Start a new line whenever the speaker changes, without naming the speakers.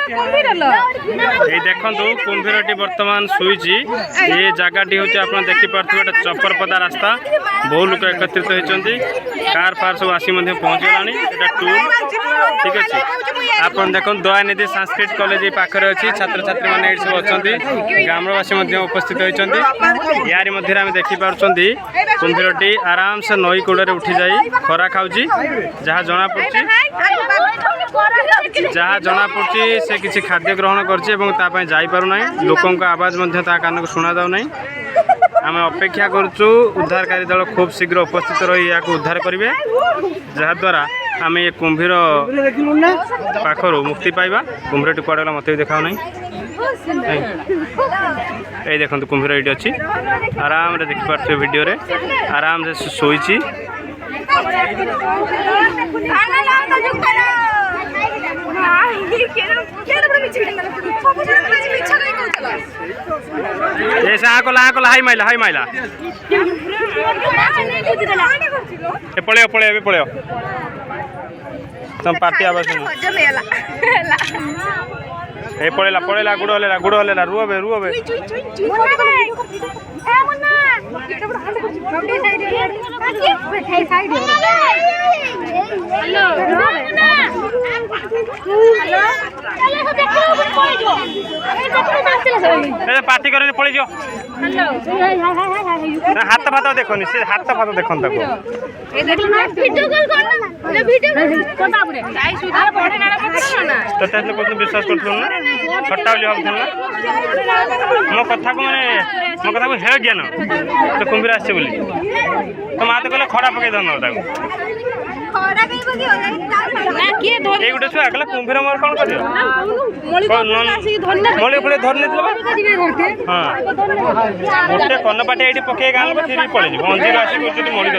ये देखो कुंभीरटी बर्तमान शुई ये जगहटी हूँ आप देखिपे चपरपदा रास्ता बहु लोक एकत्रित होती कार फार सब आसी पहुँचगला टूल ठीक अच्छे आप देखो दयानिधि सांस्कृतिक कॉलेज पाखे अच्छी छात्र छात्री मैंने सब अच्छा ग्रामवासी उपस्थित होती यार मध्य आम देखिपुं कुंभीरटी आराम से नई कूड़े उठी जाए खरा खाऊँ जहाँ जना पड़ी से किसी खाद्य ग्रहण करना लोकों आवाज कान को शुणा जाऊना आम अपेक्षा करुचु उद्धारकारी दल खूब शीघ्र उपस्थित रही या उद्धार करेंगे जहाद्वारा आम ये कुंभीर पाखर मुक्ति पाइबा कुंभीरटी कड़े गला मत भी देखा ना ये देखो कुंभीर ये अच्छी आराम रे देखिपे वीडियो रे आराम से शोई हाई माइला पड़े पड़े तुम पार्टी आवाज ए पड़ेला गुड़ हलेला रुबे पार्टी कर पड़े हाथ फात देखनी से हाथ फात देखन विश्वास कर खट्टा बोली भाव मो कथा को मैंने मो कथा को हे ज्ञान तो कुंभीर आसे बोली तो माँ तो कहले खड़ा पकई दन गोटे छुआ कहला कुंभीर मोर कौन कर हाँ गोटे कनपाटी ये पकई गाँव लोग फिर पड़े अंजीर आसिक मणि